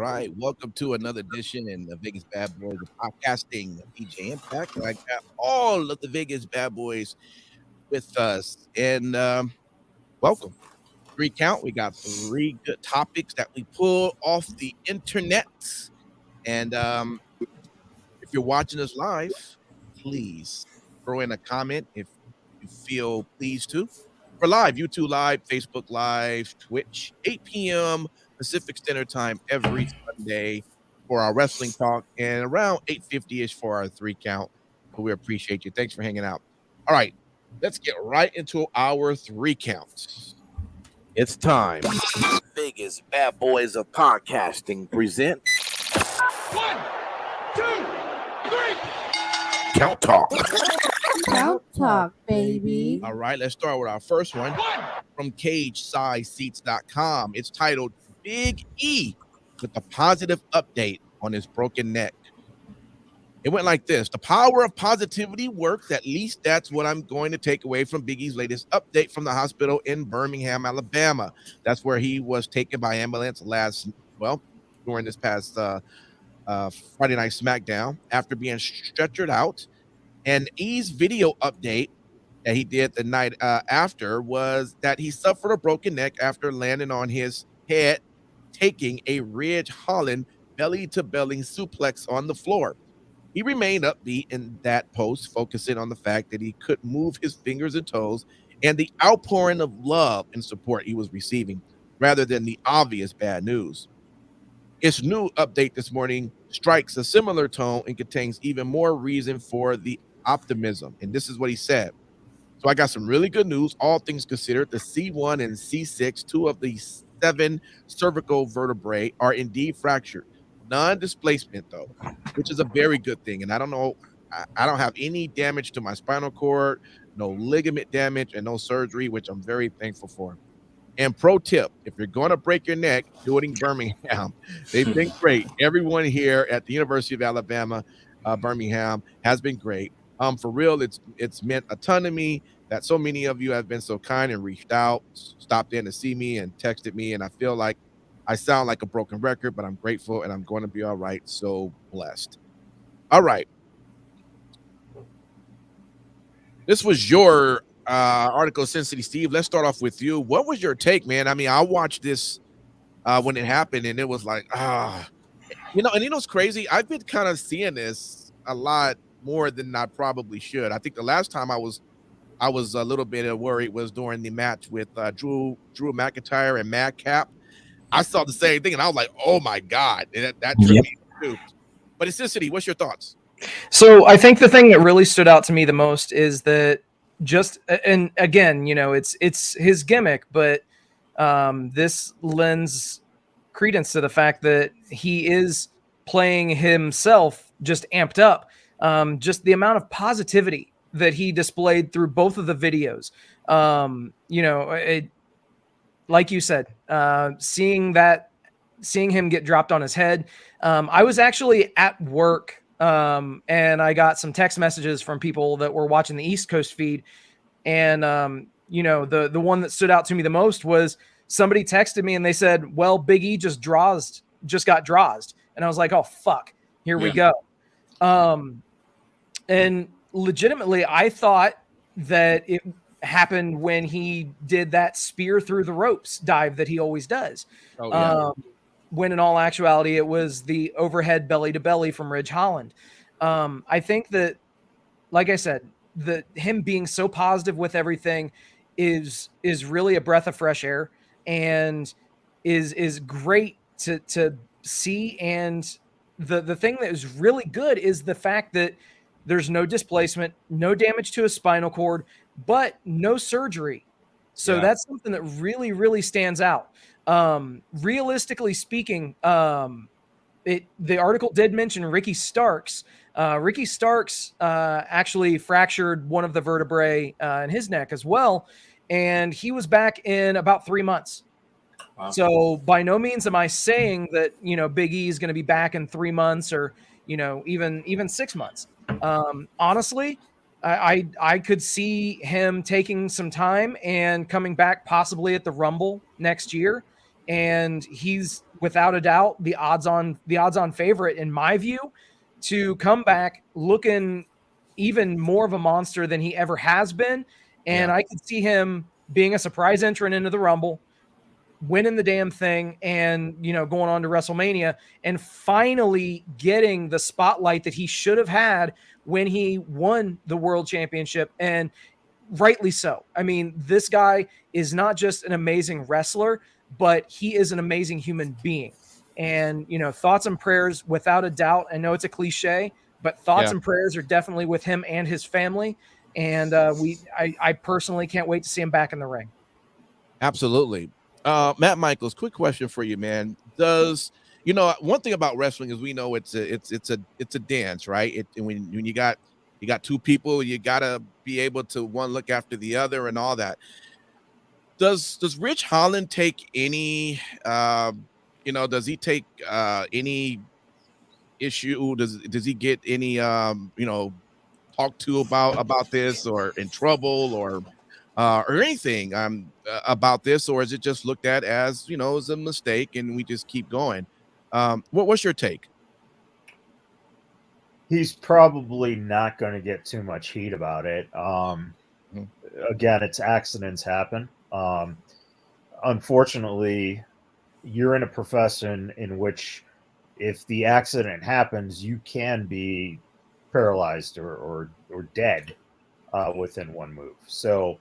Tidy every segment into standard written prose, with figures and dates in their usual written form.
right, welcome to another edition in the Vegas Bad Boys of podcasting. DJ Impact. I got all of the Vegas Bad Boys with us, and welcome. Three count. We got three good topics that we pull off the internet. And if you're watching us live, please throw in a comment if you feel pleased to. We're live, YouTube Live, Facebook Live, Twitch, 8 p.m. Pacific Standard Time every Sunday for our wrestling talk, and around 8:50-ish for our three count. So we appreciate you. Thanks for hanging out. All right, let's get right into our three count. It's time. Vegas Bad Boys of Podcasting present 1, 2, 3. Count Talk. Count Talk, baby. All right, let's start with our first one from CageSideSeats.com. It's titled Big E with a positive update on his broken neck. It went like this: the power of positivity works. At least that's what I'm going to take away from Big E's latest update from the hospital in Birmingham, Alabama. That's where he was taken by ambulance during this past Friday Night SmackDown after being stretchered out. And E's video update that he did the night after was that he suffered a broken neck after landing on his head, taking a Ridge Holland belly-to-belly suplex on the floor. He remained upbeat in that post, focusing on the fact that he could move his fingers and toes and the outpouring of love and support he was receiving, rather than the obvious bad news. Its new update this morning strikes a similar tone and contains even more reason for the optimism. And this is what he said. So I got some really good news. All things considered, the C1 and C6, two of the 7 cervical vertebrae, are indeed fractured. Non-displacement, though, which is a very good thing. And I don't have any damage to my spinal cord, no ligament damage, and no surgery, which I'm very thankful for. And pro tip, if you're going to break your neck, do it in Birmingham. They've been great. Everyone here at the University of Alabama, Birmingham, has been great. For real, it's meant a ton to me that so many of you have been so kind and reached out, stopped in to see me and texted me. And I feel like I sound like a broken record, but I'm grateful and I'm going to be all right. So blessed. All right. This was your article, Sin City Steve. Let's start off with you. What was your take, man? I mean, I watched this when it happened, and it was like, and it's crazy. I've been kind of seeing this a lot more than I probably should. I think the last time I was a little bit worried was during the match with Drew McIntyre and Madcap. I saw the same thing, and I was like, oh my God, that tripped me too. But it's Sin City. What's your thoughts? So I think the thing that really stood out to me the most is that and again, it's his gimmick, but this lends credence to the fact that he is playing himself just amped up. Just the amount of positivity that he displayed through both of the videos. Like you said, seeing him get dropped on his head. I was actually at work, and I got some text messages from people that were watching the East Coast feed. And, the one that stood out to me the most was somebody texted me and they said, well, Big E just got drawsed. And I was like, oh, fuck, here we go. And legitimately, I thought that it happened when he did that spear through the ropes dive that he always does. When in all actuality, it was the overhead belly to belly from Ridge Holland. I think that, like I said, him being so positive with everything is really a breath of fresh air and is great to see. And the thing that is really good is the fact that there's no displacement, no damage to his spinal cord, but no surgery. So that's something that really, really stands out. Realistically speaking, the article did mention Ricky Starks. Ricky Starks actually fractured one of the vertebrae in his neck as well, and he was back in about 3 months. Wow. So by no means am I saying that Big E is going to be back in 3 months or even 6 months. Honestly, I could see him taking some time and coming back possibly at the Rumble next year. And he's without a doubt, the odds on favorite in my view to come back looking even more of a monster than he ever has been. And I could see him being a surprise entrant into the Rumble, winning the damn thing, and, you know, going on to WrestleMania and finally getting the spotlight that he should have had when he won the World Championship. And rightly so. I mean, this guy is not just an amazing wrestler, but he is an amazing human being. And, you know, thoughts and prayers, without a doubt. I know it's a cliche, but thoughts and prayers are definitely with him and his family. And I personally can't wait to see him back in the ring. Absolutely. Matt Michaels, quick question for you, man. Does, you know, one thing about wrestling is we know it's a dance, right? When you got two people, you gotta be able to one look after the other and all that. Does Rich Holland take any does he take any issue? Does he get any talked to about this, or in trouble, or anything about this, or is it just looked at as, you know, as a mistake and we just keep going? What's your take? He's probably not going to get too much heat about it. Again, it's accidents happen. Unfortunately, you're in a profession in which if the accident happens, you can be paralyzed or dead within one move. So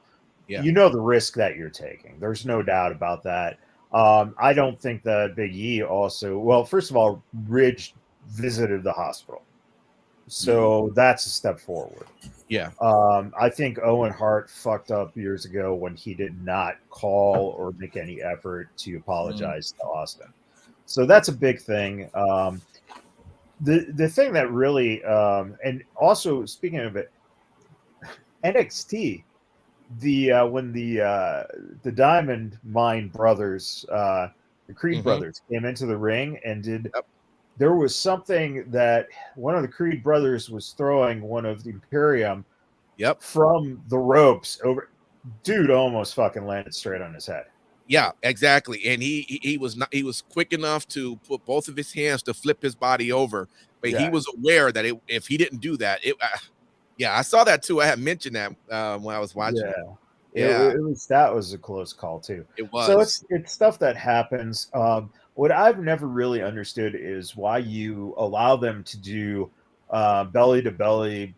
you know the risk that you're taking. There's no doubt about that. I don't think that Big E also, well, first of all, Ridge visited the hospital. So that's a step forward. Yeah. I think Owen Hart fucked up years ago when he did not call or make any effort to apologize to Austin. So that's a big thing. The thing that really, and also speaking of it, NXT, when the Diamond Mine brothers, the Creed brothers, came into the ring and did. There was something that one of the Creed brothers was throwing one of the Imperium from the ropes over. Dude almost fucking landed straight on his head. Yeah, exactly. And he was quick enough to put both of his hands to flip his body over, but he was aware that if he didn't do that, I saw that too. I had mentioned that when I was watching. That was a close call too. It was. So it's stuff that happens. What I've never really understood is why you allow them to do belly to belly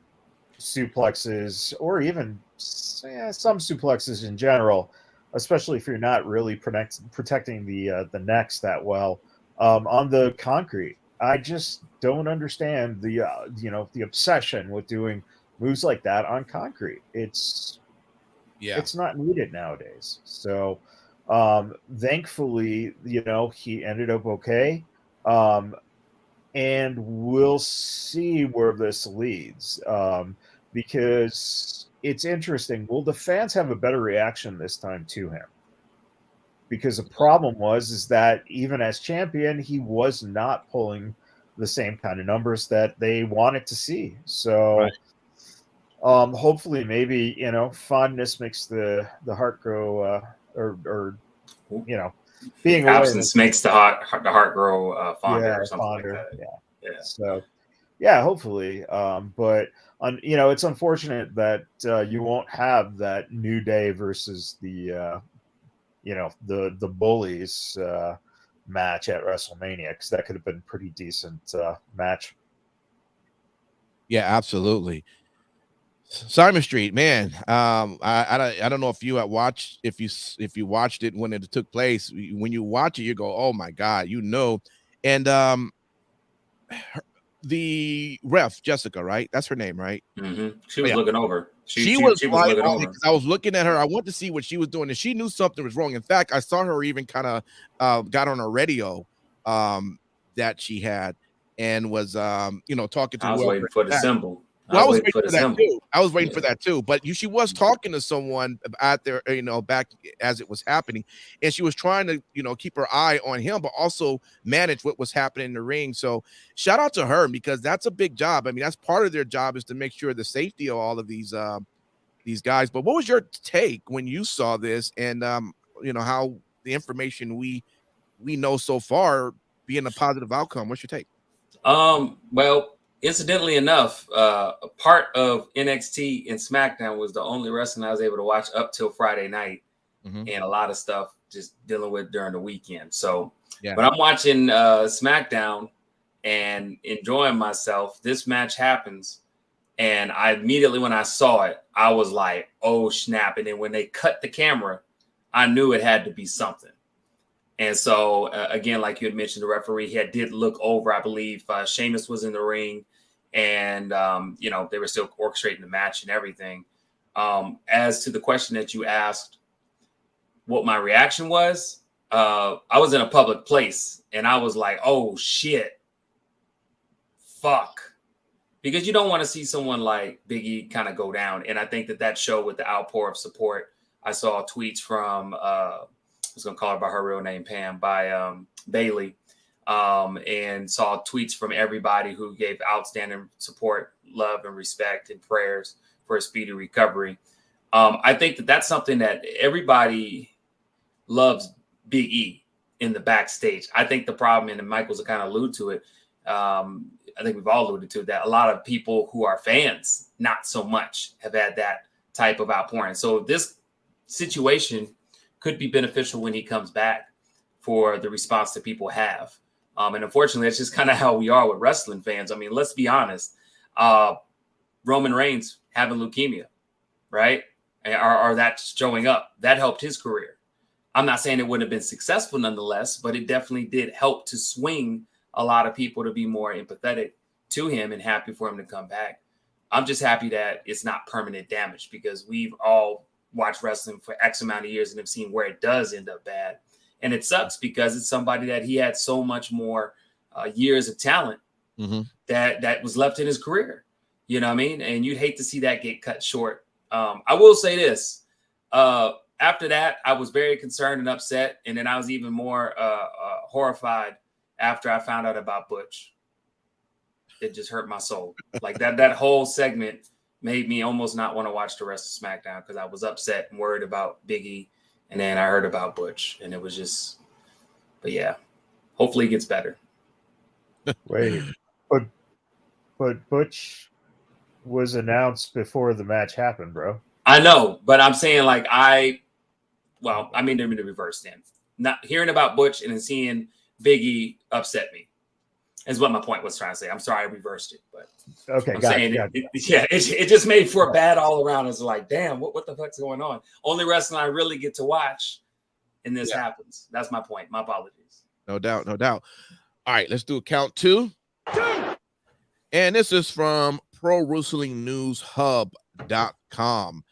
suplexes, or even some suplexes in general, especially if you're not really protecting the necks that well on the concrete. I just don't understand the obsession with doing moves like that on concrete. It's not needed nowadays. So thankfully, he ended up okay. And we'll see where this leads. Because it's interesting. Will the fans have a better reaction this time to him? Because the problem is that even as champion, he was not pulling the same kind of numbers that they wanted to see. So hopefully maybe, fondness makes the heart grow, or being absence makes the heart grow fonder, or something like that. Yeah. So hopefully. But it's unfortunate that you won't have that New Day versus the Bullies match at WrestleMania, because that could have been a pretty decent match. Yeah, absolutely. Simon Street, man. I don't know if you watched it when it took place. When you watch it, you go, "Oh my God," And the ref, Jessica, right? That's her name, right? Mm-hmm. She was looking over. She was looking over. I was looking at her. I wanted to see what she was doing, and she knew something was wrong. In fact, I saw her even kind of got on a radio that she had, and was talking to. I was waiting for the symbol. Well, I was waiting for that too. I was waiting for that too. But she was talking to someone out there, back as it was happening, and she was trying to, keep her eye on him, but also manage what was happening in the ring. So, shout out to her, because that's a big job. I mean, that's part of their job, is to make sure the safety of all of these guys. But what was your take when you saw this, and how the information we we know so far being a positive outcome. What's your take? Well, incidentally enough, a part of NXT and SmackDown was the only wrestling I was able to watch up till Friday night, and a lot of stuff just dealing with during the weekend. So, but I'm watching SmackDown and enjoying myself. This match happens, and I immediately, when I saw it, I was like, "Oh snap!" And then when they cut the camera, I knew it had to be something. And so, again, like you had mentioned, the referee did look over, I believe, Sheamus was in the ring, and, they were still orchestrating the match and everything. As to the question that you asked, what my reaction was, I was in a public place, and I was like, oh, shit, fuck. Because you don't want to see someone like Big E kind of go down. And I think that showed with the outpour of support. I saw tweets from I was going to call her by her real name, Pam, by Bailey, and saw tweets from everybody who gave outstanding support, love, and respect and prayers for a speedy recovery. I think that's something that everybody loves Big E in the backstage. I think the problem, and Michael's kind of alluded to it, I think we've all alluded to that, a lot of people who are fans, not so much, have had that type of outpouring. So this situation could be beneficial when he comes back for the response that people have. And unfortunately, that's just kind of how we are with wrestling fans. I mean, let's be honest. Roman Reigns having leukemia, right? Or that showing up, that helped his career. I'm not saying it wouldn't have been successful nonetheless, but it definitely did help to swing a lot of people to be more empathetic to him and happy for him to come back. I'm just happy that it's not permanent damage, because we've all watched wrestling for X amount of years and have seen where it does end up bad. And it sucks because it's somebody that he had so much more years of talent that was left in his career. You know what I mean? And you'd hate to see that get cut short. I will say this. After that, I was very concerned and upset. And then I was even more horrified after I found out about Butch. It just hurt my soul. Like that whole segment made me almost not want to watch the rest of SmackDown, because I was upset and worried about Big E. And then I heard about Butch, and it was just, but yeah, hopefully it gets better. Wait, but Butch was announced before the match happened, bro. I know, but I'm saying I mean, they're in the reverse then. Not hearing about Butch and then seeing Big E upset me is what my point was trying to say. I'm sorry I reversed it, but okay, I'm saying it just made for a bad all around. It's like, damn, what the fuck's going on? Only wrestling I really get to watch, and this happens. That's my point. My apologies. No doubt, no doubt. All right, let's do a count two. And this is from ProWrestlingNewsHub.com,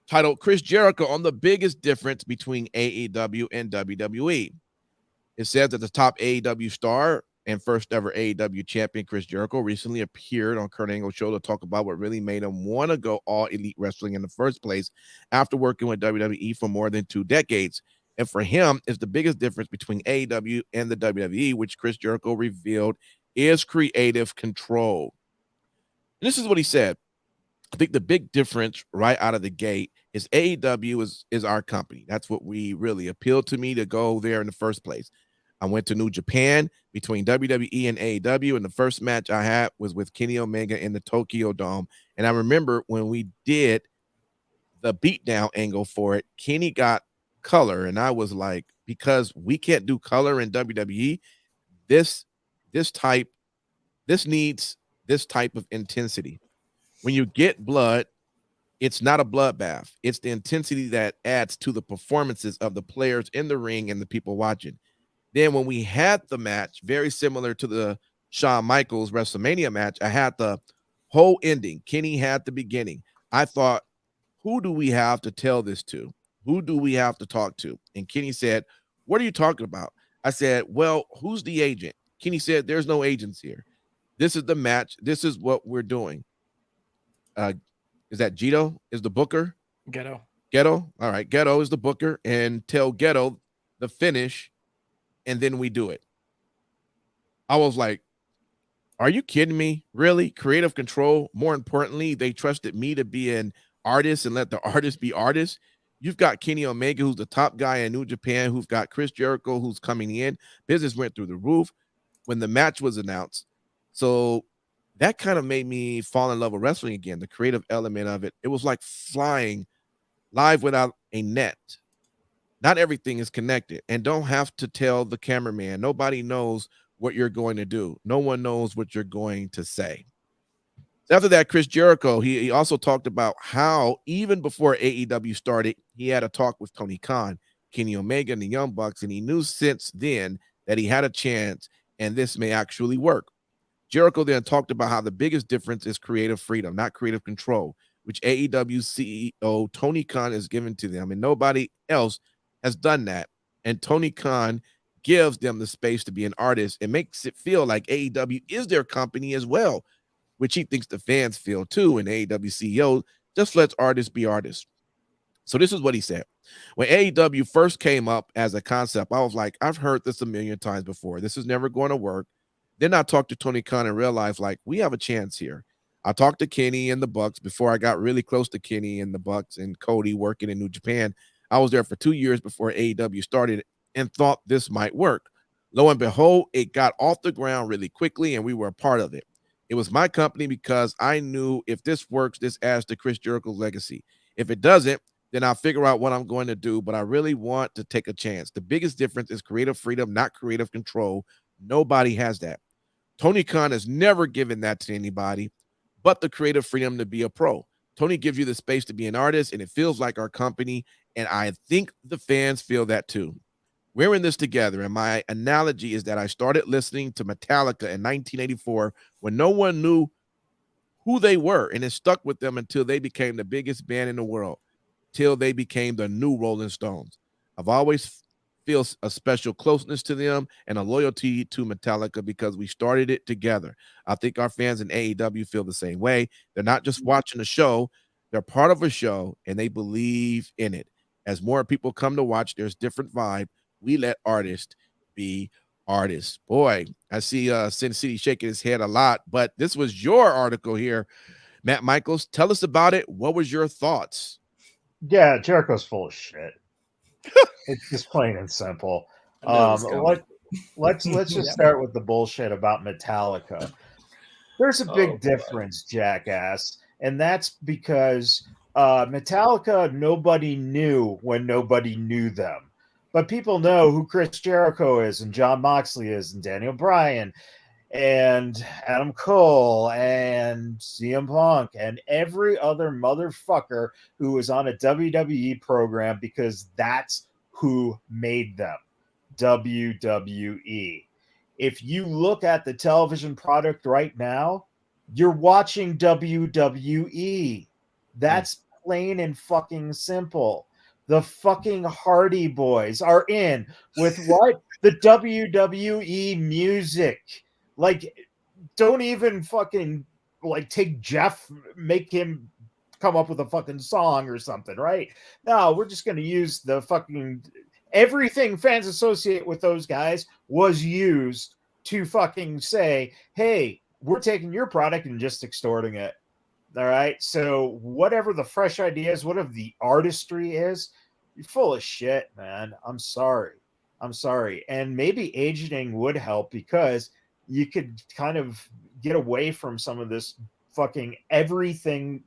titled Chris Jericho on the biggest difference between AEW and WWE. It says that the top AEW star and first ever AEW champion Chris Jericho recently appeared on Kurt Angle's show to talk about what really made him want to go all elite wrestling in the first place after working with WWE for more than 2 decades. And for him, it's the biggest difference between AEW and the WWE, which Chris Jericho revealed is creative control. And this is what he said. I think the big difference right out of the gate is AEW is our company. That's what we really appealed to me to go there in the first place. I went to New Japan between WWE and AEW, and the first match I had was with Kenny Omega in the Tokyo Dome. And I remember when we did the beatdown angle for it, Kenny got color, and I was like, because we can't do color in WWE, this needs this type of intensity. When you get blood, it's not a bloodbath. It's the intensity that adds to the performances of the players in the ring and the people watching. Then when we had the match, very similar to the Shawn Michaels WrestleMania match, I had the whole ending. Kenny had the beginning. I thought, who do we have to tell this to? Who do we have to talk to? And Kenny said, what are you talking about? I said, well, who's the agent? Kenny said, there's no agents here. This is the match. This is what we're doing. Is that Ghetto is the booker? Ghetto. All right. Ghetto is the booker, and tell Ghetto the finish, and then we do it. I was like, are you kidding me? Really? Creative control. More importantly, they trusted me to be an artist and let the artist be artists. You've got Kenny Omega, who's the top guy in New Japan, who've got Chris Jericho, who's coming in. Business went through the roof when the match was announced. So that kind of made me fall in love with wrestling again, the creative element of it. It was like flying live without a net. Not everything is connected, and don't have to tell the cameraman. Nobody knows what you're going to do. No one knows what you're going to say. After that, Chris Jericho, he also talked about how even before AEW started, he had a talk with Tony Khan, Kenny Omega, and the Young Bucks, and he knew since then that he had a chance and this may actually work. Jericho then talked about how the biggest difference is creative freedom, not creative control, which AEW CEO Tony Khan has given to them, and nobody else has done that. And Tony Khan gives them the space to be an artist and makes it feel like AEW is their company as well, which he thinks the fans feel too. And AEW CEO just lets artists be artists. So this is what he said. When AEW first came up as a concept, I was like, I've heard this a million times before. This is never going to work. Then I talked to Tony Khan and realized, like, we have a chance here. I talked to Kenny and the Bucks before I got really close to Kenny and the Bucks and Cody working in New Japan. I was there for 2 years before AEW started and thought this might work. Lo and behold, it got off the ground really quickly and we were a part of it. It was my company because I knew if this works, this adds to Chris Jericho's legacy. If it doesn't, then I'll figure out what I'm going to do, but I really want to take a chance. The biggest difference is creative freedom, not creative control. Nobody has that. Tony Khan has never given that to anybody, but the creative freedom to be a pro. Tony gives you the space to be an artist, and it feels like our company, and I think the fans feel that too. We're in this together, and my analogy is that I started listening to Metallica in 1984 when no one knew who they were, and it stuck with them until they became the biggest band in the world, till they became the new Rolling Stones. I've always feel a special closeness to them and a loyalty to Metallica because we started it together. I think our fans in AEW feel the same way. They're not just watching a show, they're part of a show and they believe in it. As more people come to watch, there's different vibe. We let artists be artists. Boy, I see Sin City shaking his head a lot, but this was your article here, Matt Michaels. Tell us about it. What was your thoughts? Yeah, Jericho's full of shit. It's just plain and simple. Let's just start with the bullshit about Metallica. There's a big difference, jackass, and that's because Metallica nobody knew when nobody knew them, but people know who Chris Jericho is and John Moxley is and Daniel Bryan and Adam Cole and CM Punk and every other motherfucker who was on a WWE program because that's who made them. WWE. If you look at the television product right now, you're watching WWE. That's plain and fucking simple. The fucking Hardy Boys are in with what? The WWE music. Like, don't even fucking like take Jeff, make him come up with a fucking song or something, right? No, we're just going to use the fucking everything fans associate with those guys was used to fucking say, hey, we're taking your product and just extorting it. All right. So whatever the fresh ideas, whatever the artistry is, you're full of shit, man. I'm sorry. And maybe agenting would help because you could kind of get away from some of this fucking everything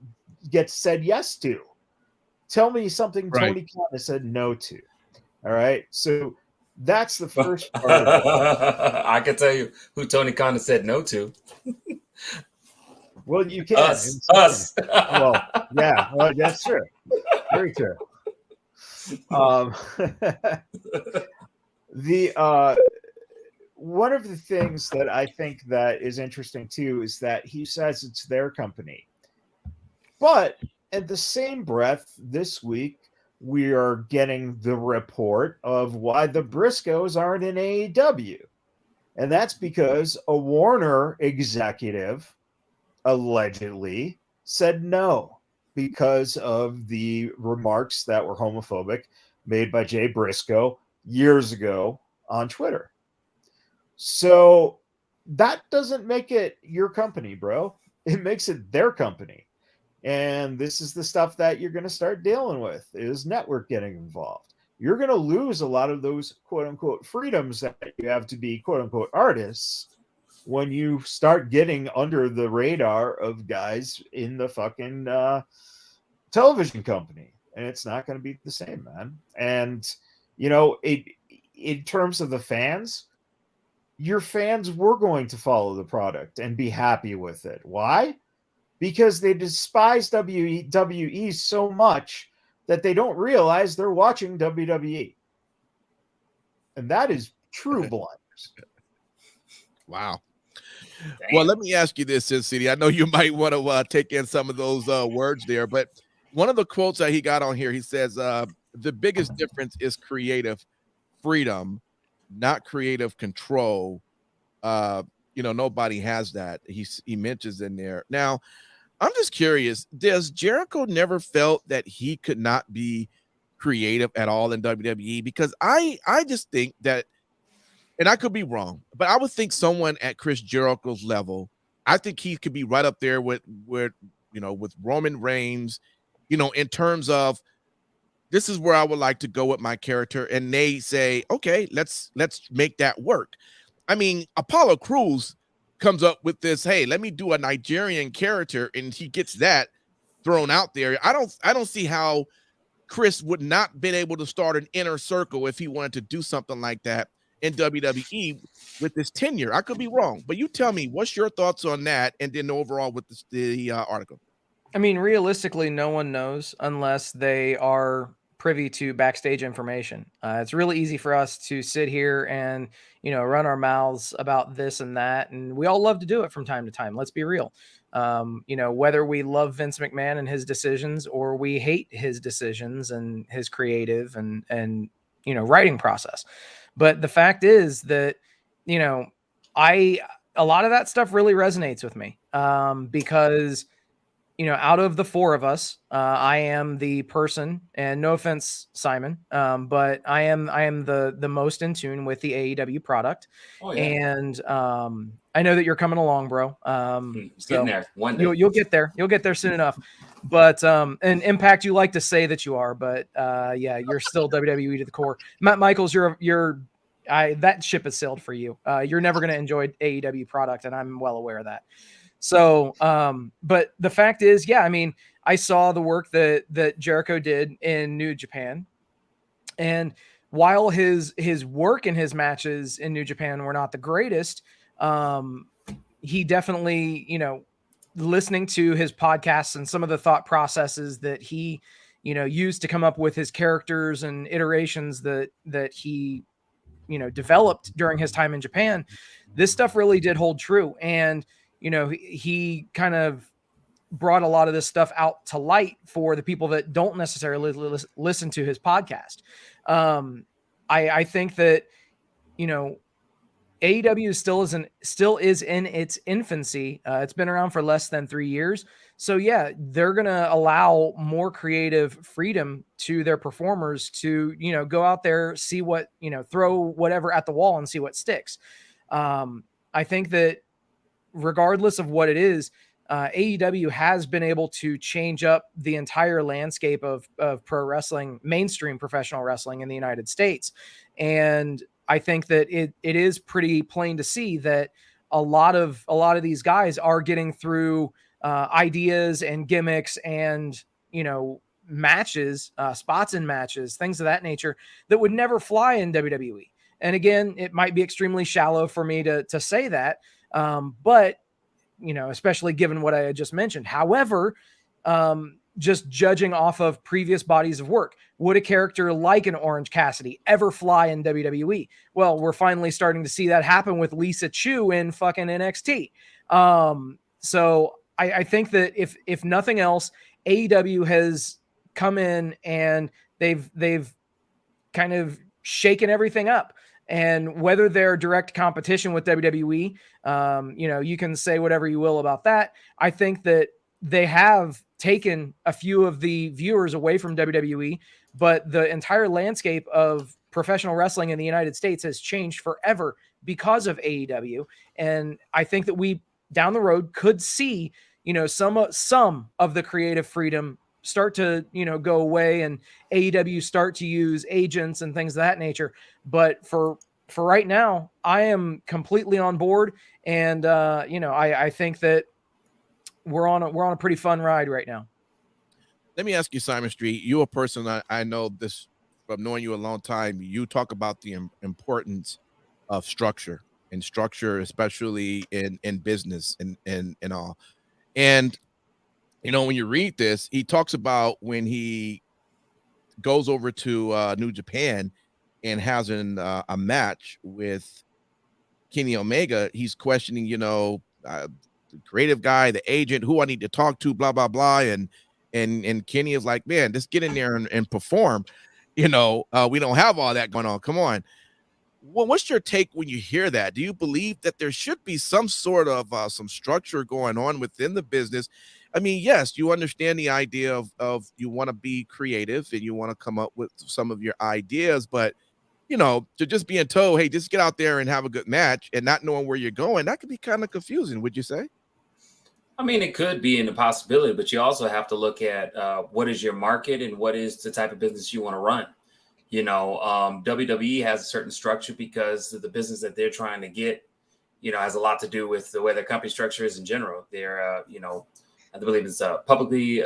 gets said yes to. Tell me something Tony Khan has said no to. All right. So that's the first part of it. I can tell you who Tony Khan has said no to. Well, you can. Us. Well, yeah. Well, that's true. Very true. One of the things that I think that is interesting too is that he says it's their company, but at the same breath, this week we are getting the report of why the Briscoes aren't in AEW, and that's because a Warner executive allegedly said no because of the remarks that were homophobic made by Jay Briscoe years ago on Twitter. So that doesn't make it your company, bro. It makes it their company. And this is the stuff that you're going to start dealing with, is network getting involved. You're going to lose a lot of those quote unquote freedoms that you have to be quote unquote artists when you start getting under the radar of guys in the fucking television company. And it's not going to be the same, man. And, you know, in terms of the fans, your fans were going to follow the product and be happy with it. Why? Because they despise WWE so much that they don't realize they're watching WWE. And that is true blinders. Wow. Damn. Well, let me ask you this, Sin City. I know you might want to take in some of those words there, but one of the quotes that he got on here, he says, the biggest difference is creative freedom, not creative control. You know, nobody has that. He mentions in there. Now, I'm just curious, does Jericho never felt that he could not be creative at all in WWE? Because I just think that, and I could be wrong, but I would think someone at Chris Jericho's level, I think he could be right up there with you know, with Roman Reigns, you know, in terms of this is where I would like to go with my character. And they say, okay, let's make that work. I mean, Apollo Crews comes up with this, hey, let me do a Nigerian character, and he gets that thrown out there. I don't see how Chris would not been able to start an inner circle if he wanted to do something like that in WWE with this tenure. I could be wrong, but you tell me, what's your thoughts on that? And then overall with the article. I mean, realistically, no one knows unless they are privy to backstage information. It's really easy for us to sit here and, you know, run our mouths about this and that. And we all love to do it from time to time. Let's be real. You know, whether we love Vince McMahon and his decisions, or we hate his decisions and his creative and, you know, writing process. But the fact is that, you know, a lot of that stuff really resonates with me, because, you know, out of the four of us, I am the person, and no offense, Simon, but I am the most in tune with the AEW product. Oh, yeah. And I know that you're coming along, bro. Getting there one day. You'll get there. You'll get there soon enough. But and Impact, you like to say that you are, but yeah, you're still WWE to the core. Matt Michaels, that ship has sailed for you. You're never going to enjoy AEW product, and I'm well aware of that. So, but the fact is, yeah, I mean, I saw the work that Jericho did in New Japan, and while his work and his matches in New Japan were not the greatest, he definitely, you know, listening to his podcasts and some of the thought processes that he, you know, used to come up with his characters and iterations that he, you know, developed during his time in Japan, this stuff really did hold true. And, you know, he kind of brought a lot of this stuff out to light for the people that don't necessarily listen to his podcast. I think that, you know, AEW still is in its infancy. It's been around for less than 3 years. So yeah, they're going to allow more creative freedom to their performers to, you know, go out there, see what, you know, throw whatever at the wall and see what sticks. I think that regardless of what it is, AEW has been able to change up the entire landscape of pro wrestling, mainstream professional wrestling in the United States. And I think that it is pretty plain to see that a lot of these guys are getting through ideas and gimmicks and, you know, matches, spots in matches, things of that nature that would never fly in WWE. And again, it might be extremely shallow for me to say that, but, you know, especially given what I had just mentioned. However, just judging off of previous bodies of work, would a character like an Orange Cassidy ever fly in WWE? Well, we're finally starting to see that happen with Lisa Chu in fucking NXT. So I think that if nothing else, AEW has come in and they've kind of shaken everything up. And whether they're direct competition with WWE, you know, you can say whatever you will about that. I think that they have taken a few of the viewers away from WWE, but the entire landscape of professional wrestling in the United States has changed forever because of AEW. And I think that we down the road could see, some of the creative freedom start to, go away, and AEW start to use agents and things of that nature. But for right now, I am completely on board. And, I think that we're on a pretty fun ride right now. Let me ask you, Simon Street, you're a person I know this from knowing you a long time. You talk about the importance of structure, especially in business and all. And, when you read this, he talks about when he goes over to New Japan and has a match with Kenny Omega. He's questioning, the creative guy, the agent, who I need to talk to, blah, blah, blah. And Kenny is like, man, just get in there and perform. We don't have all that going on. Come on. Well, what's your take when you hear that? Do you believe that there should be some sort of some structure going on within the business? I mean, yes, you understand the idea of you want to be creative and you want to come up with some of your ideas, but to just being told, hey, just get out there and have a good match and not knowing where you're going, that could be kind of confusing, would you say? I mean, it could be in a possibility, but you also have to look at what is your market and what is the type of business you want to run. WWE has a certain structure because the business that they're trying to get, has a lot to do with the way their company structure is in general. They're, I believe it's publicly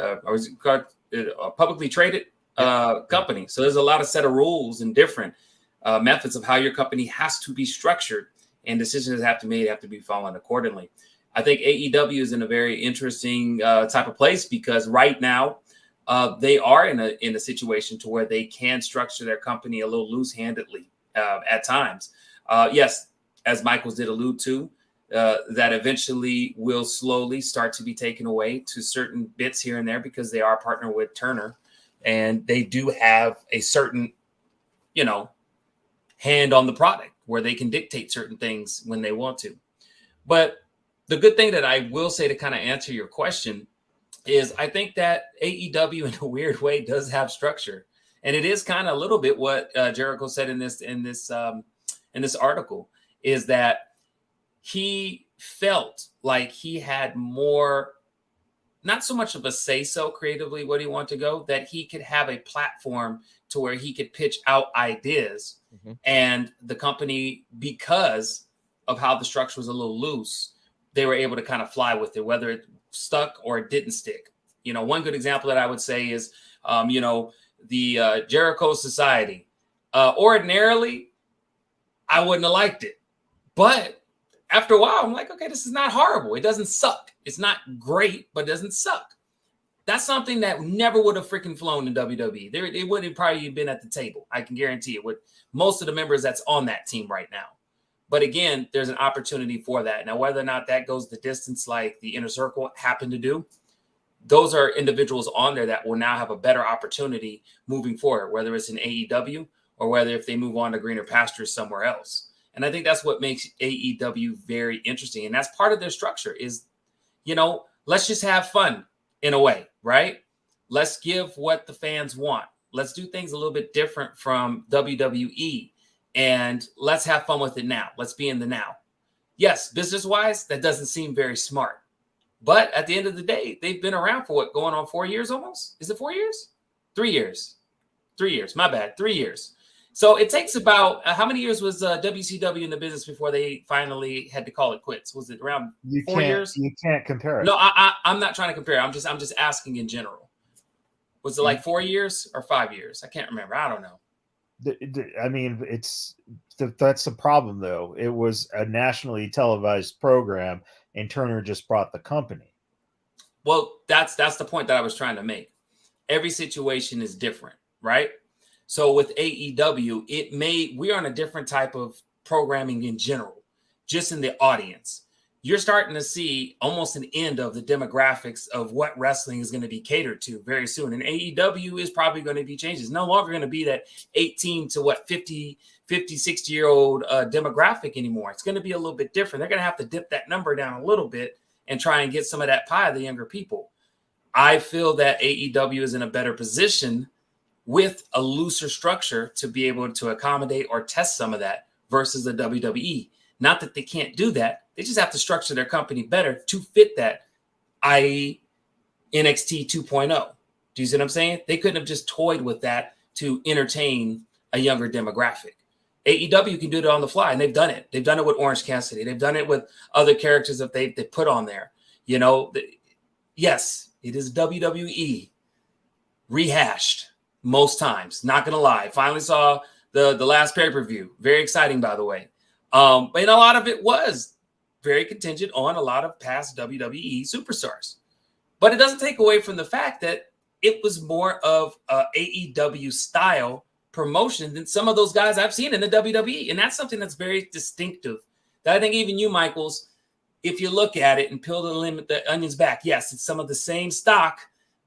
traded company. So there's a lot of set of rules and different methods of how your company has to be structured, and decisions have to be followed accordingly. I think AEW is in a very interesting type of place because right now they are in a situation to where they can structure their company a little loose-handedly at times. Yes, as Michaels did allude to, that eventually will slowly start to be taken away to certain bits here and there because they are partnered with Turner, and they do have a certain, hand on the product where they can dictate certain things when they want to. But the good thing that I will say to kind of answer your question is I think that AEW in a weird way does have structure. And it is kind of a little bit what Jericho said in this article, is that he felt like he had more, not so much of a say-so creatively what he wanted to go, that he could have a platform to where he could pitch out ideas. Mm-hmm. And the company, because of how the structure was a little loose, they were able to kind of fly with it, whether it stuck or it didn't stick. One good example that I would say is, the Jericho Society. Ordinarily, I wouldn't have liked it. But after a while, I'm like, okay, this is not horrible. It doesn't suck. It's not great, but it doesn't suck. That's something that never would have freaking flown in WWE. They would have probably been at the table. I can guarantee it, with most of the members that's on that team right now. But again, there's an opportunity for that. Now, whether or not that goes the distance like the Inner Circle happened to do, those are individuals on there that will now have a better opportunity moving forward, whether it's in AEW or whether if they move on to greener pastures somewhere else. And I think that's what makes AEW very interesting. And that's part of their structure is, let's just have fun in a way, right? Let's give what the fans want. Let's do things a little bit different from WWE. And let's have fun with it now. Let's be in the now. Yes, business-wise, that doesn't seem very smart. But at the end of the day, they've been around for what, going on 4 years almost? Is it 4 years? 3 years. 3 years. My bad. 3 years. So it takes about how many years was WCW in the business before they finally had to call it quits? Was it around 4 years? You can't compare it. No, I'm not trying to compare. I'm just asking in general. Was it like 4 years or 5 years? I can't remember. I don't know. I mean, that's the problem, though. It was a nationally televised program, and Turner just bought the company. Well, that's the point that I was trying to make. Every situation is different, right? So with AEW, we're on a different type of programming in general, just in the audience. You're starting to see almost an end of the demographics of what wrestling is going to be catered to very soon. And AEW is probably going to be changed. It's no longer going to be that 18 to 50, 60-year-old demographic anymore. It's going to be a little bit different. They're going to have to dip that number down a little bit and try and get some of that pie of the younger people. I feel that AEW is in a better position with a looser structure to be able to accommodate or test some of that versus the WWE. Not that they can't do that. They just have to structure their company better to fit that i.e. NXT 2.0. Do you see what I'm saying? They couldn't have just toyed with that to entertain a younger demographic. AEW can do it on the fly, and they've done it. They've done it with Orange Cassidy. They've done it with other characters that they put on there. You know, yes, it is WWE rehashed most times. Not going to lie. Finally saw the last pay-per-view. Very exciting, by the way. But a lot of it was very contingent on a lot of past WWE superstars. But it doesn't take away from the fact that it was more of a AEW style promotion than some of those guys I've seen in the WWE. And that's something that's very distinctive that I think even you, Michaels, if you look at it and peel the onions back, yes, it's some of the same stock,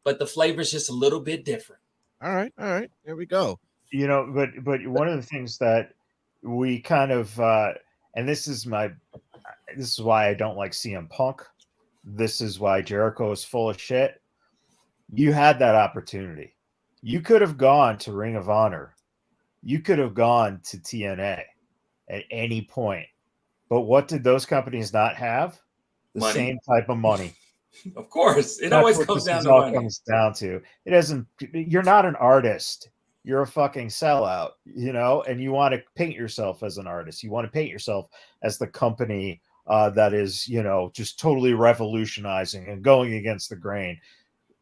but the flavor is just a little bit different. All right. There we go. You know, but one of the things that we kind of and this is why I don't like CM Punk. This is why Jericho is full of shit. You had that opportunity. You could have gone to Ring of Honor. You could have gone to TNA at any point. But what did those companies not have? The Money. Same type of money. Of course. It That's always what comes this down to all money. comes down to. It doesn't. You're not an artist. You're a fucking sellout, you know, and you want to paint yourself as an artist. You want to paint yourself as the company that is, you know, just totally revolutionizing and going against the grain.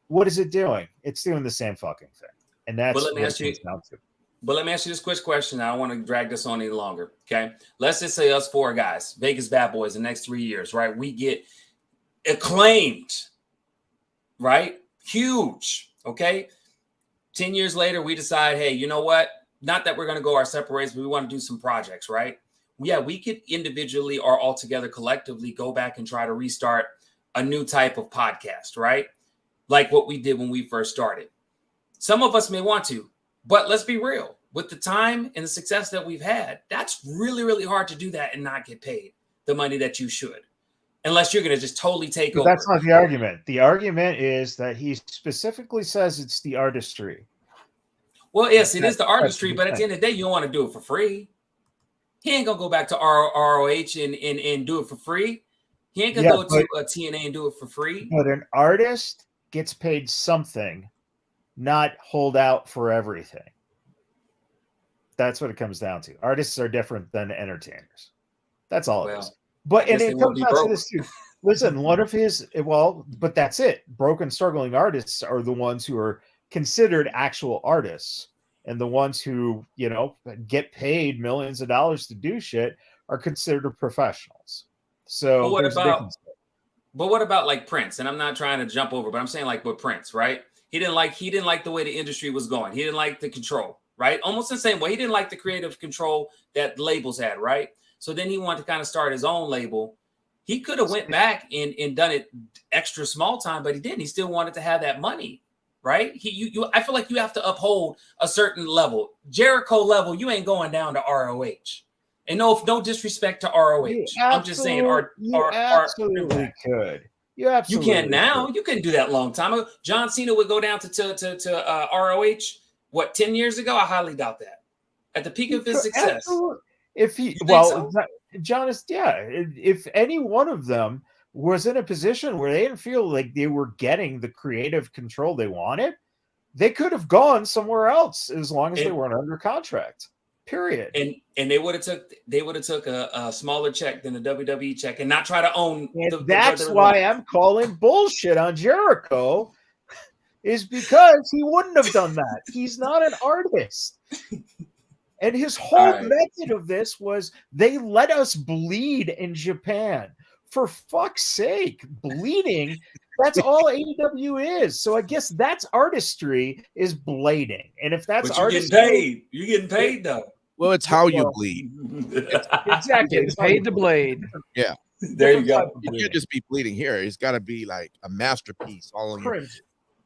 What is it doing? It's doing the same fucking thing. And that's what it comes down to. But let me ask you this quick question. I don't want to drag this on any longer. Okay. Let's just say us four guys, Vegas BadBoyz, the next 3 years, right? We get acclaimed, right? Huge. Okay. 10 years later, we decide, hey, you know what? Not that we're going to go our separate ways, but we want to do some projects, right? Yeah, we could individually or all together collectively go back and try to restart a new type of podcast, right? Like what we did when we first started. Some of us may want to, but let's be real. With the time and the success that we've had, that's really, really hard to do that and not get paid the money that you should. Unless you're going to just totally take over. That's not the argument. The argument is that he specifically says it's the artistry. Well, yes, it is the artistry, but at the end of the day, you don't want to do it for free. He ain't going to go back to ROH and do it for free. He ain't going to go to TNA and do it for free. But an artist gets paid something, not hold out for everything. That's what it comes down to. Artists are different than entertainers. That's all it is. But and it comes down to this too. Listen, one of his but that's it. Broken, struggling artists are the ones who are considered actual artists, and the ones who, you know, get paid millions of dollars to do shit are considered professionals. So, but what about like Prince? And I'm not trying to jump over, but I'm saying like with Prince, right? He didn't like the way the industry was going. He didn't like the control, right? Almost the same way. He didn't like the creative control that labels had, right? So then he wanted to kind of start his own label. He could have went back and done it extra small time, but he didn't. He still wanted to have that money, right? I feel like you have to uphold a certain level. Jericho level, you ain't going down to ROH. And no disrespect to ROH. I'm just saying, you absolutely could. You can now. You couldn't do that a long time ago. John Cena would go down to ROH. What, 10 years ago? I highly doubt that. At the peak of his success. Absolutely. John is, if any one of them was in a position where they didn't feel like they were getting the creative control they wanted, they could have gone somewhere else as long as they weren't under contract. Period. And they would have took a smaller check than the WWE check and not try to own. That's why I'm calling bullshit on Jericho, is because he wouldn't have done that. He's not an artist. And his whole method of this was they let us bleed in Japan. For fuck's sake, bleeding, that's all AEW is. So I guess that's artistry, is blading. And if that's artistry, you're getting paid though. Well, it's how you bleed. Exactly. It's paid to blade. Yeah. There you go. You can't just be bleeding here. It's got to be like a masterpiece all on your.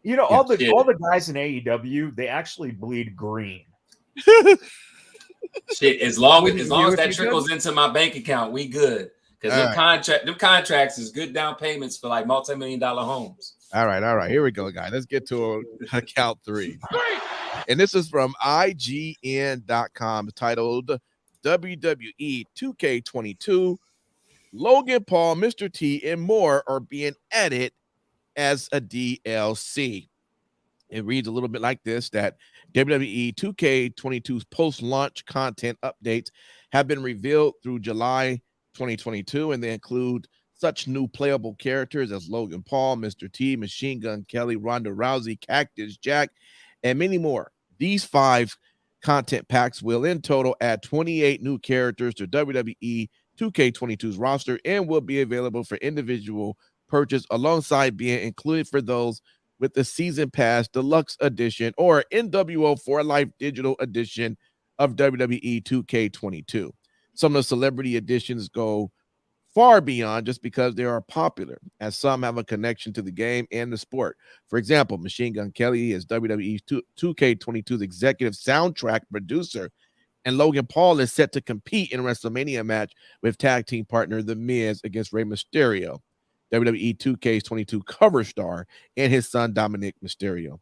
You know, all the guys in AEW, they actually bleed green. Shit, as long as that trickles into my bank account, we good. Because them contracts is good down payments for like multi-million-dollar homes. All right. Here we go, guys. Let's get to count three. And this is from IGN.com, titled WWE 2K22. Logan Paul, Mr. T, and more are being added as a DLC. It reads a little bit like this, that WWE 2K22's post-launch content updates have been revealed through July 2022, and they include such new playable characters as Logan Paul, Mr. T, Machine Gun Kelly, Ronda Rousey, Cactus Jack, and many more. These 5 content packs will in total add 28 new characters to WWE 2K22's roster and will be available for individual purchase alongside being included for those with the Season Pass Deluxe Edition or NWO for Life Digital Edition of WWE 2K22. Some of the celebrity editions go far beyond just because they are popular, as some have a connection to the game and the sport. For example, Machine Gun Kelly is WWE 2K22's executive soundtrack producer, and Logan Paul is set to compete in a WrestleMania match with tag team partner The Miz against Rey Mysterio, WWE 2K22 cover star, and his son Dominic Mysterio.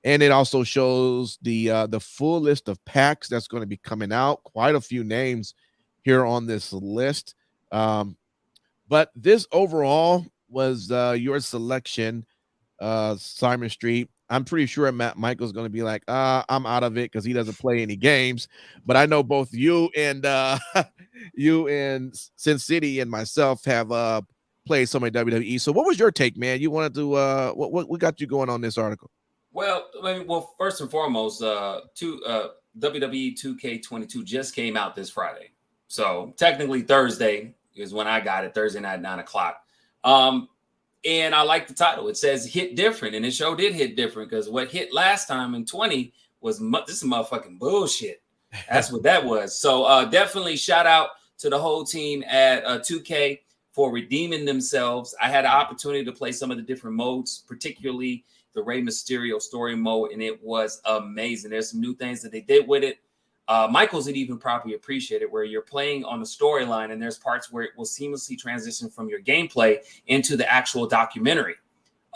And it also shows the full list of packs that's going to be coming out. Quite a few names here on this list. But this overall was your selection, Simon Street. I'm pretty sure Matt Michael's going to be like, I'm out of it because he doesn't play any games. But I know both you and Sin City and myself have played so many WWE. So what was your take, man? You wanted to what got you going on this article? Well, first and foremost, WWE 2K22 just came out this Friday. So technically Thursday is when I got it, Thursday night, 9:00. And I like the title. It says hit different, and it sure did hit different because what hit last time in 20 was this is motherfucking bullshit. That's what that was. So definitely shout out to the whole team at 2K for redeeming themselves. I had an opportunity to play some of the different modes, particularly the Rey Mysterio story mode, and it was amazing. There's some new things that they did with it. Michael's would even probably appreciate it, where you're playing on the storyline and there's parts where it will seamlessly transition from your gameplay into the actual documentary.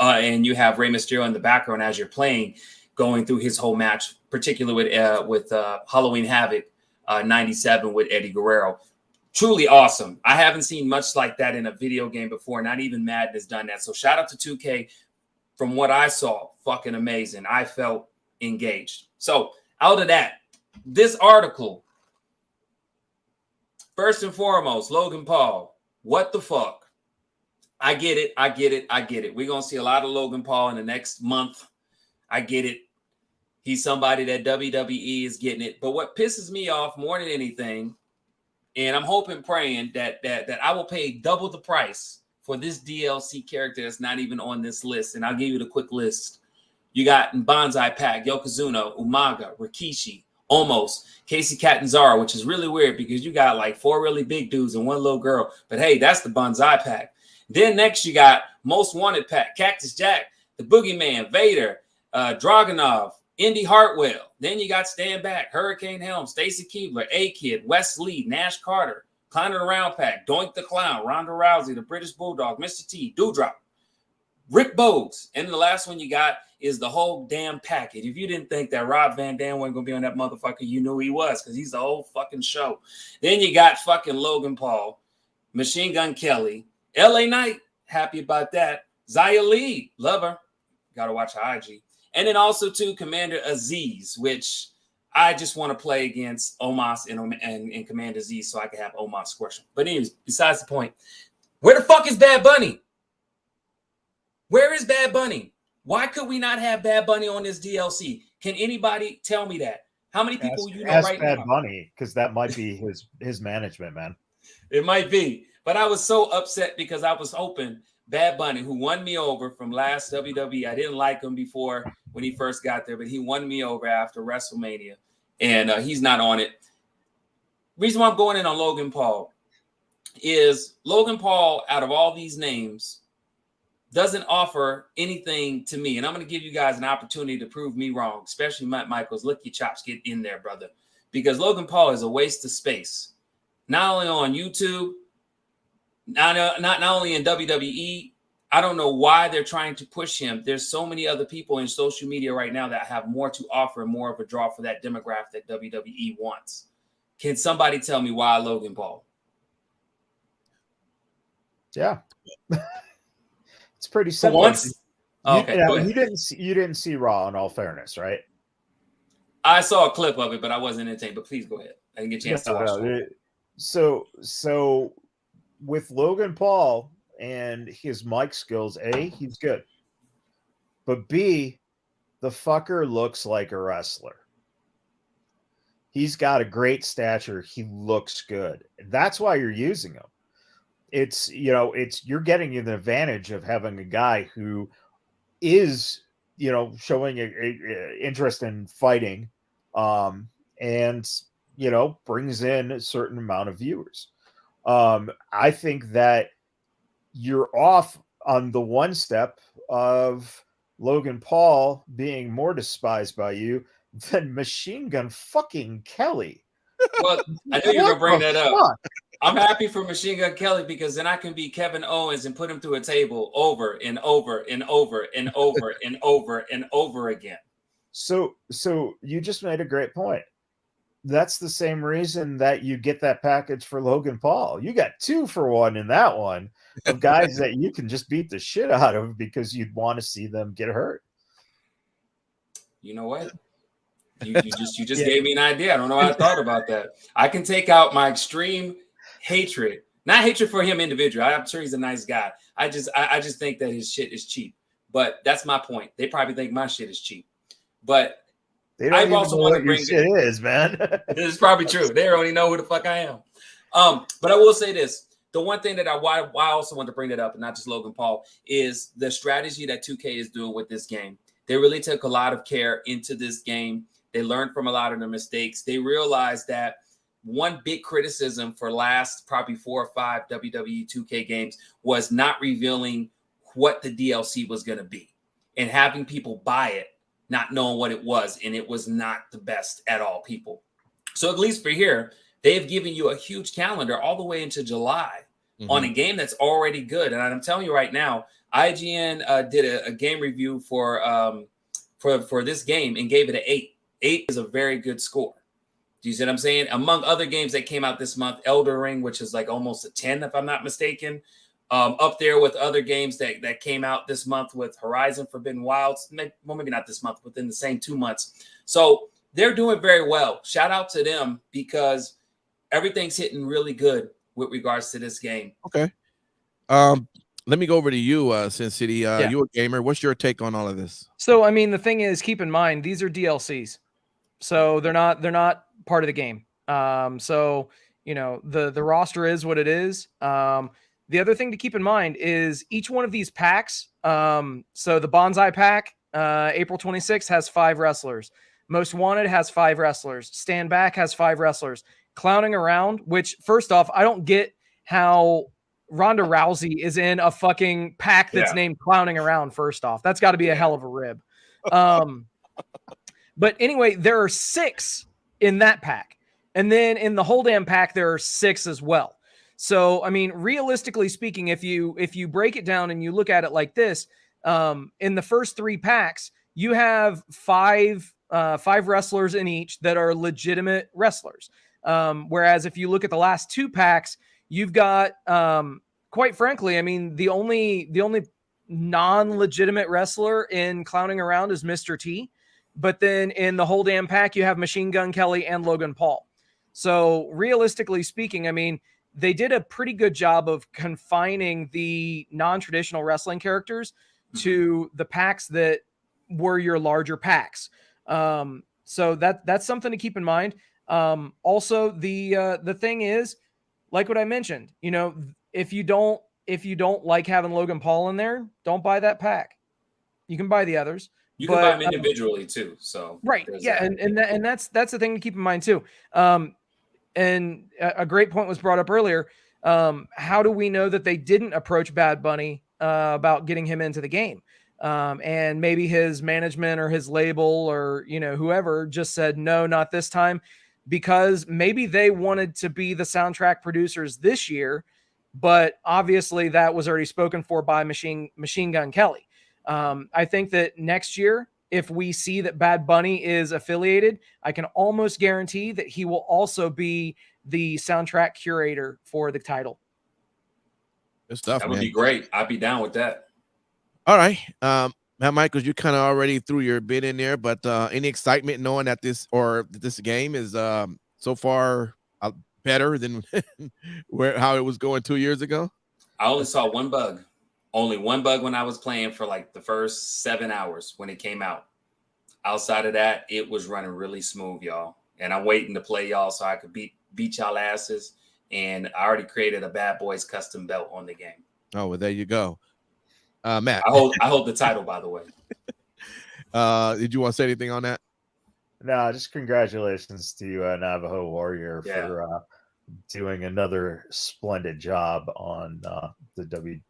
And you have Rey Mysterio in the background as you're playing, going through his whole match, particularly with Halloween Havoc 97 with Eddie Guerrero. Truly awesome. I haven't seen much like that in a video game before. Not even Madden has done that. So shout out to 2K. From what I saw, fucking amazing. I felt engaged. So out of that, this article, first and foremost, Logan Paul, what the fuck? I get it. We're going to see a lot of Logan Paul in the next month. I get it. He's somebody that WWE is getting it. But what pisses me off more than anything, and I'm hoping, praying that I will pay double the price for this DLC character that's not even on this list. And I'll give you the quick list. You got in Banzai Pack, Yokozuna, Umaga, Rikishi, Omos, Casey Catanzaro, which is really weird because you got like 4 really big dudes and 1 little girl. But hey, that's the Banzai Pack. Then next you got Most Wanted Pack, Cactus Jack, the Boogeyman, Vader, Dragunov, Indy Hartwell. Then you got Stand Back, Hurricane Helm, Stacy Keibler, A-Kid, Wes Lee, Nash Carter, Clown Around Pack, Doink the Clown, Ronda Rousey, the British Bulldog, Mr. T, Doudrop, Rick Boggs. And the last one you got is the whole damn package. If you didn't think that Rob Van Dam wasn't going to be on that motherfucker, you knew he was because he's the whole fucking show. Then you got fucking Logan Paul, Machine Gun Kelly, LA Knight, happy about that. Xia Li, love her. Got to watch her IG. And then also, too, Commander Aziz, which I just want to play against Omos and Commander Aziz so I can have Omos squash him. But anyways, besides the point, where the fuck is Bad Bunny? Where is Bad Bunny? Why could we not have Bad Bunny on this DLC? Can anybody tell me that? How many people you know right now? Bad Bunny, because that might be his management, man. It might be. But I was so upset because I was hoping Bad Bunny, who won me over from last WWE, I didn't like him before when he first got there, but he won me over after WrestleMania, and he's not on it. Reason why I'm going in on Logan Paul is Logan Paul, out of all these names, doesn't offer anything to me. And I'm going to give you guys an opportunity to prove me wrong, especially Matt Michaels. Lick your chops, get in there, brother. Because Logan Paul is a waste of space. Not only on YouTube, not only in WWE. I don't know why they're trying to push him. There's so many other people in social media right now that have more to offer and more of a draw for that demographic that WWE wants. Can somebody tell me why Logan Paul? Yeah. It's pretty For simple. once. Okay, go ahead. You didn't see Raw, in all fairness, right? I saw a clip of it, but I wasn't entertained. But please go ahead. I didn't get a chance to watch it. So with Logan Paul and his mic skills, A, he's good. But B, the fucker looks like a wrestler. He's got a great stature. He looks good. That's why you're using him. You're getting an advantage of having a guy who is, showing a interest in fighting, and brings in a certain amount of viewers. I think that you're off on the one step of Logan Paul being more despised by you than Machine Gun fucking Kelly. Well, I knew you were gonna bring that up. I'm happy for Machine Gun Kelly because then I can be Kevin Owens and put him through a table over and over and over and over and over and over again. So you just made a great point. That's the same reason that you get that package for Logan Paul. You got 2 for 1 in that one of guys that you can just beat the shit out of because you'd want to see them get hurt. You know what? You just gave me an idea. I don't know how I thought about that. I can take out my extreme hatred, not hatred for him individually. I'm sure he's a nice guy. I just think that his shit is cheap. But that's my point. They probably think my shit is cheap. But they don't even know what your shit is, man. This is probably true. They already know who the fuck I am. But I will say this. The one thing that why I also want to bring that up, and not just Logan Paul, is the strategy that 2K is doing with this game. They really took a lot of care into this game. They learned from a lot of their mistakes. They realized that one big criticism for last probably 4 or 5 WWE 2K games was not revealing what the DLC was going to be and having people buy it, not knowing what it was. And it was not the best at all, people. So at least for here, they've given you a huge calendar all the way into July on a game that's already good. And I'm telling you right now, IGN did a game review for this game and gave it an 8. 8 is a very good score. Do you see what I'm saying? Among other games that came out this month, Elden Ring, which is like almost a 10, if I'm not mistaken, up there with other games that came out this month with Horizon Forbidden Wilds. Maybe not this month, within the same 2 months. So they're doing very well. Shout out to them because everything's hitting really good with regards to this game. Okay. Let me go over to you, Sin City. You a gamer. What's your take on all of this? So, I mean, the thing is, keep in mind, these are DLCs. So they're not part of the game. So, the roster is what it is. The other thing to keep in mind is each one of these packs. So the Bonsai pack, April 26th has 5 wrestlers. Most Wanted has 5 wrestlers. Stand Back has 5 wrestlers. Clowning Around, which first off, I don't get how Ronda Rousey is in a fucking pack that's named Clowning Around. First off, that's got to be a hell of a rib. But anyway, there are 6 in that pack. And then in the whole damn pack, there are 6 as well. So, I mean, realistically speaking, if you break it down and you look at it like this, in the first 3 packs, you have 5 wrestlers in each that are legitimate wrestlers. Whereas if you look at the last 2 packs, you've got, quite frankly, I mean, the only non-legitimate wrestler in Clowning Around is Mr. T. But then in the whole damn pack, you have Machine Gun Kelly and Logan Paul. So realistically speaking, I mean, they did a pretty good job of confining the non-traditional wrestling characters to the packs that were your larger packs. So that's something to keep in mind. Also, the thing is, like what I mentioned, if you don't like having Logan Paul in there, don't buy that pack. You can buy the others. You can buy them individually too. So right, yeah, and that's the thing to keep in mind too. And a great point was brought up earlier. How do we know that they didn't approach Bad Bunny about getting him into the game? And maybe his management or his label or whoever just said no, not this time, because maybe they wanted to be the soundtrack producers this year, but obviously that was already spoken for by Machine Gun Kelly. I think that next year, if we see that Bad Bunny is affiliated, I can almost guarantee that he will also be the soundtrack curator for the title. Good stuff, that would be great. I'd be down with that. All right. Matt Michaels, you kind of already threw your bid in there, but any excitement knowing that this game is so far better than how it was going 2 years ago? I only saw one bug. Only one bug when I was playing for like the first 7 hours when it came out. Outside of that, it was running really smooth, y'all. And I'm waiting to play y'all so I could beat y'all asses. And I already created a BadBoyz custom belt on the game. Oh, well, there you go. Matt. I hold the title, by the way. Did you want to say anything on that? No, just congratulations to Navajo Warrior for doing another splendid job on the WWE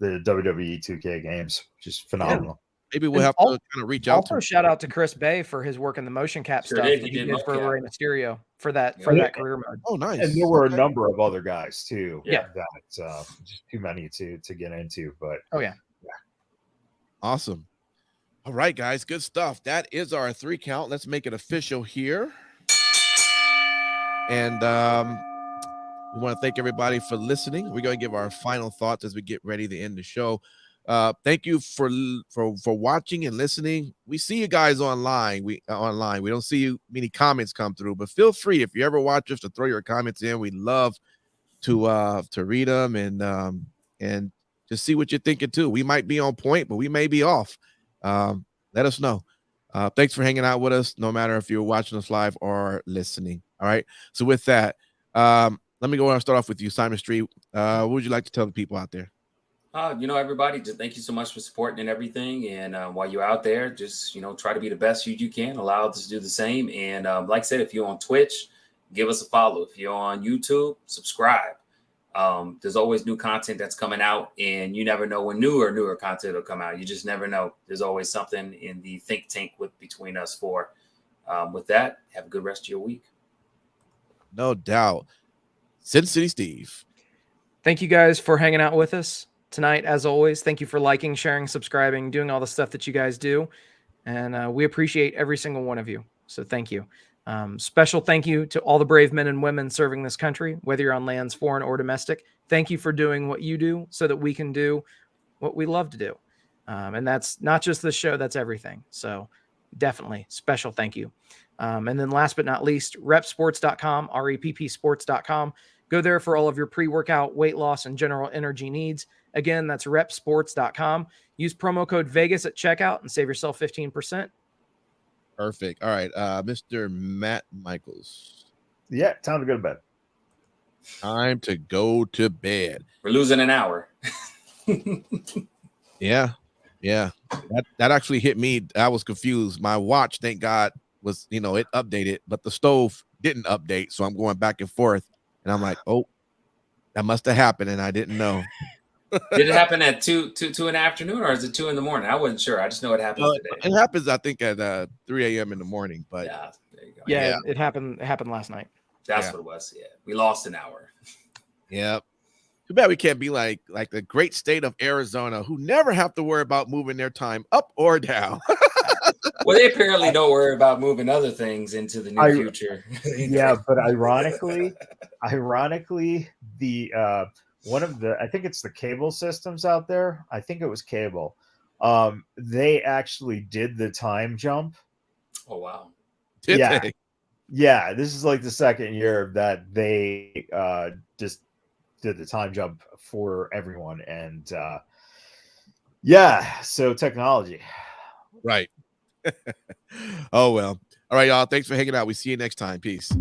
2K games. Just phenomenal. Maybe we'll have to kind of reach out. Also, shout out to Chris Bay for his work in the motion cap stuff that he did for Rey Mysterio for that career mode. Oh, nice. And there were a number of other guys too. Yeah, that just too many to get into. But yeah. Awesome. All right, guys, good stuff. That is our 3 count. Let's make it official here. And we want to thank everybody for listening. We're going to give our final thoughts as we get ready to end the show. Thank you for watching and listening. We see you guys online. We don't see many comments come through, but feel free if you ever watch us to throw your comments in. We love to read them and just see what you're thinking too. We might be on point, but we may be off. Let us know. Thanks for hanging out with us, no matter if you're watching us live or listening. All right. So with that, let me go and start off with you, Simon Street. What would you like to tell the people out there? Everybody, just thank you so much for supporting and everything. And while you're out there, just, try to be the best you can. Allow us to do the same. And like I said, if you're on Twitch, give us a follow. If you're on YouTube, subscribe. There's always new content that's coming out, and you never know when newer content will come out. You just never know. There's always something in the think tank between us four. With that, have a good rest of your week. No doubt. Sin City Steve. Thank you guys for hanging out with us tonight, as always. Thank you for liking, sharing, subscribing, doing all the stuff that you guys do. And we appreciate every single one of you. So thank you. Special thank you to all the brave men and women serving this country, whether you're on lands foreign or domestic. Thank you for doing what you do so that we can do what we love to do. And that's not just this show, that's everything. So definitely special thank you. And then last but not least, repsports.com, reppsports.com. Go there for all of your pre-workout, weight loss, and general energy needs. Again, that's repsports.com. Use promo code Vegas at checkout and save yourself 15%. Perfect. All right. Mr. Matt Michaels. Yeah, time to go to bed. Time to go to bed. We're losing an hour. Yeah. That actually hit me. I was confused. My watch, thank God, was, it updated, but the stove didn't update. So I'm going back and forth. And I'm like, oh, that must have happened. And I didn't know. Did it happen at 2 in the afternoon, or is it 2 in the morning? I wasn't sure. I just know it happened today. It happens, I think, at 3 a.m. in the morning. But yeah, there you go. Yeah, it happened last night. That's what it was. Yeah, we lost an hour. Yep. Too bad we can't be like the great state of Arizona, who never have to worry about moving their time up or down. Well, they apparently don't worry about moving other things into the near future. Yeah, but ironically, the one of the, I think it's the cable systems out there. I think it was cable. They actually did the time jump. Oh, wow. Did they? Yeah. This is like the second year that they just did the time jump for everyone. And so technology. Right. Oh, well. All right, y'all. Thanks for hanging out. We see you next time. Peace.